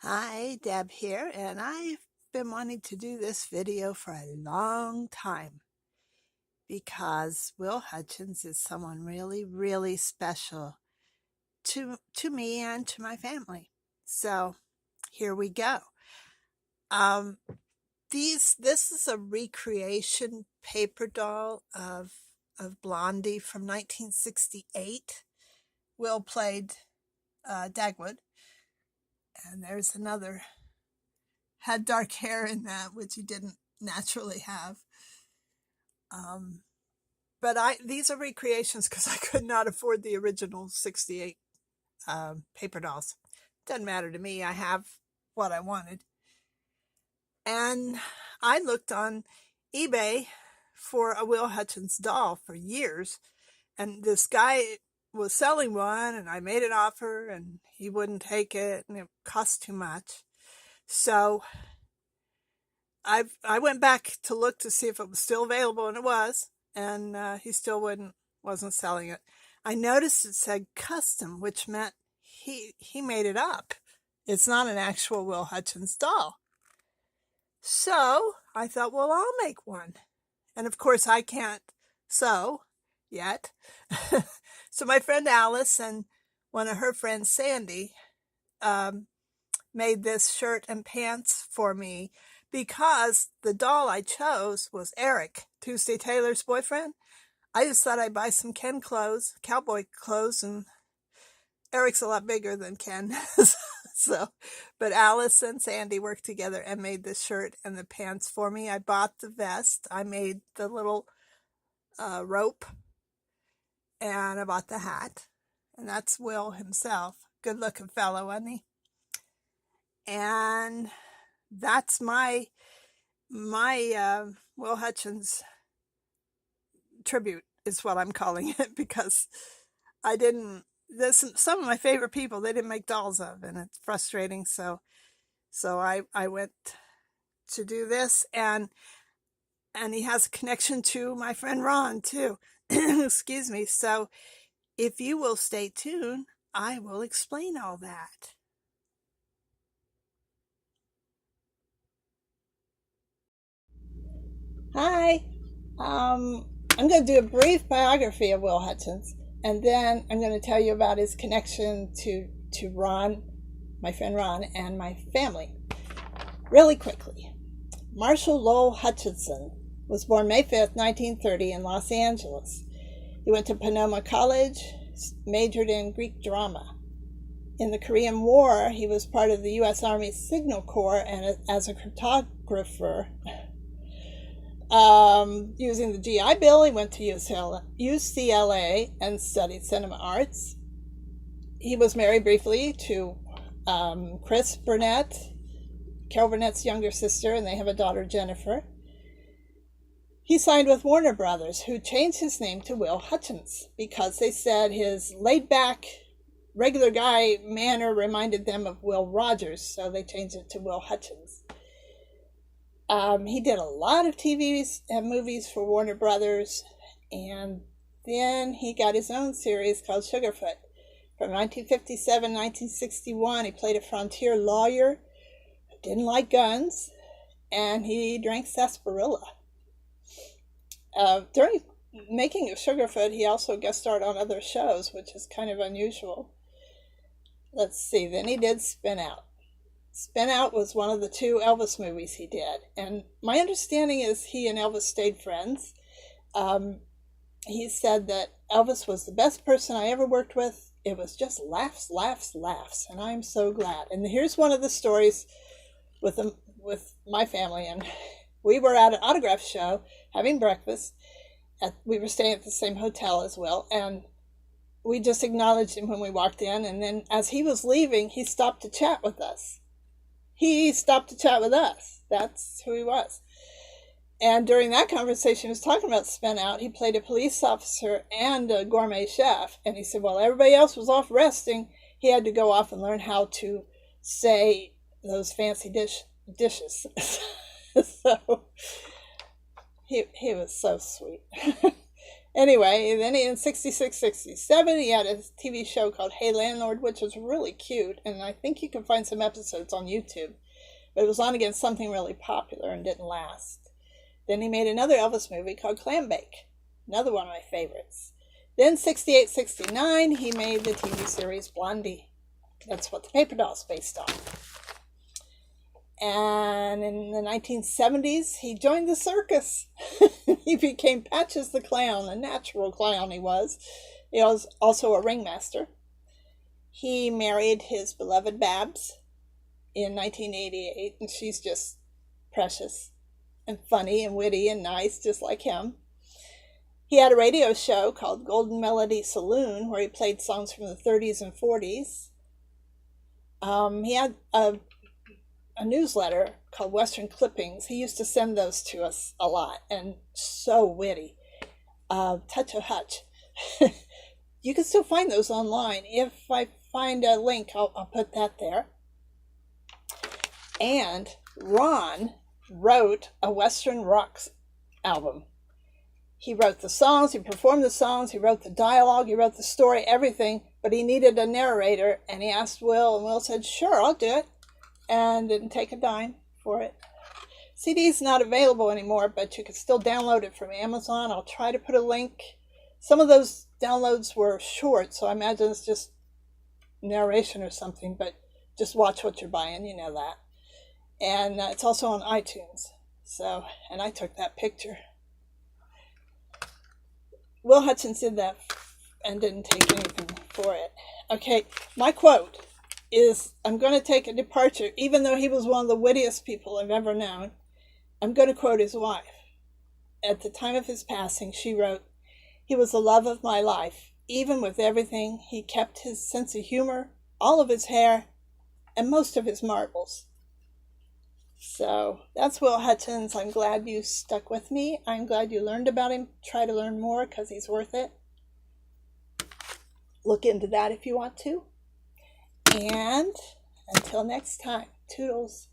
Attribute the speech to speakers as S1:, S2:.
S1: Hi, Deb here, and I've been wanting to do this video for a long time because Will Hutchins is someone really, really special to me and to my family. So here we go. Um, this is a recreation paper doll of Blondie from 1968. Will played Dagwood, and there's another had dark hair in that, which he didn't naturally have. Um, but these are recreations because I could not afford the original 68 paper dolls. Doesn't matter to me. I have what I wanted. And I looked on eBay for a Will Hutchins doll for years. And this guy was selling one, and I made an offer, and he wouldn't take it, and it cost too much. So I went back to look to see if it was still available, and it was, and he still wasn't selling it. I noticed it said custom, which meant he made it up. It's not an actual Will Hutchins doll. So I thought, well, I'll make one. And of course, I can't sew yet. So my friend Alice and one of her friends, Sandy, made this shirt and pants for me because the doll I chose was Eric, Tuesday Taylor's boyfriend. I just thought I'd buy some Ken clothes, cowboy clothes, and Eric's a lot bigger than Ken. But Alice and Sandy worked together and made the shirt and the pants for me. I bought the vest. I made the little rope, and I bought the hat. And that's Will himself. Good looking fellow, wasn't he? And that's my Will Hutchins tribute is what I'm calling it, because there's some of my favorite people they didn't make dolls of, and it's frustrating. So I went to do this, and he has a connection to my friend Ron too. Excuse me. So if you will stay tuned, I will explain all that. Hi. I'm going to do a brief biography of Will Hutchins, and then I'm going to tell you about his connection to Ron, my friend Ron, and my family. Really quickly. Marshall Lowell Hutchinson was born May 5th, 1930 in Los Angeles. He went to Sonoma College, majored in Greek drama. In the Korean War, he was part of the U.S. Army Signal Corps, and as a cryptographer, using the GI Bill, he went to UCLA and studied cinema arts. He was married briefly to Chris Burnett, Carol Burnett's younger sister, and they have a daughter, Jennifer. He signed with Warner Brothers, who changed his name to Will Hutchins because they said his laid-back, regular guy manner reminded them of Will Rogers, so they changed it to Will Hutchins. He did a lot of TV and movies for Warner Brothers, and then he got his own series called Sugarfoot. From 1957 to 1961, he played a frontier lawyer who didn't like guns, and he drank sarsaparilla. During making of Sugarfoot, he also guest starred on other shows, which is kind of unusual. Let's see, then he did Spin Out. Spin Out was one of the 2 Elvis movies he did, and my understanding is he and Elvis stayed friends. He said that Elvis was the best person I ever worked with. It was just laughs, laughs, laughs, and I'm so glad. And here's one of the stories with my family, and we were at an autograph show having breakfast. We were staying at the same hotel as Will, and we just acknowledged him when we walked in, and then as he was leaving, he stopped to chat with us. He stopped to chat with us. That's who he was. And during that conversation, he was talking about Spin Out. He played a police officer and a gourmet chef. And he said, while everybody else was off resting, he had to go off and learn how to say those fancy dishes. So he was so sweet. Anyway, then in 66, 67, he had a TV show called Hey Landlord, which was really cute, and I think you can find some episodes on YouTube. But it was on against something really popular and didn't last. Then he made another Elvis movie called Clambake, another one of my favorites. Then 68, 69, he made the TV series Blondie. That's what the Paper Doll's based on. And in the 1970s, he joined the circus. He became Patches the Clown, a natural clown he was. He was also a ringmaster. He married his beloved Babs in 1988, and she's just precious and funny and witty and nice, just like him. He had a radio show called Golden Melody Saloon, where he played songs from the 30s and 40s. He had a newsletter called Western Clippings. He used to send those to us a lot, and so witty. Touch of Hutch. You can still find those online. If I find a link, I'll put that there. And Ron wrote a Western rock album. He wrote the songs, he performed the songs, he wrote the dialogue, he wrote the story, everything, but he needed a narrator, and he asked Will, and Will said, sure, I'll do it, and didn't take a dime for it. CD's not available anymore, but you can still download it from Amazon. I'll try to put a link. Some of those downloads were short, so I imagine it's just narration or something, but just watch what you're buying, you know that. And it's also on iTunes. So, and I took that picture. Will Hutchins did that and didn't take anything for it. Okay, my quote is, I'm going to take a departure, even though he was one of the wittiest people I've ever known. I'm going to quote his wife. At the time of his passing, she wrote, he was the love of my life. Even with everything, he kept his sense of humor, all of his hair, and most of his marbles. So that's Will Hutchins. I'm glad you stuck with me. I'm glad you learned about him. Try to learn more because he's worth it. Look into that if you want to. And until next time, toodles.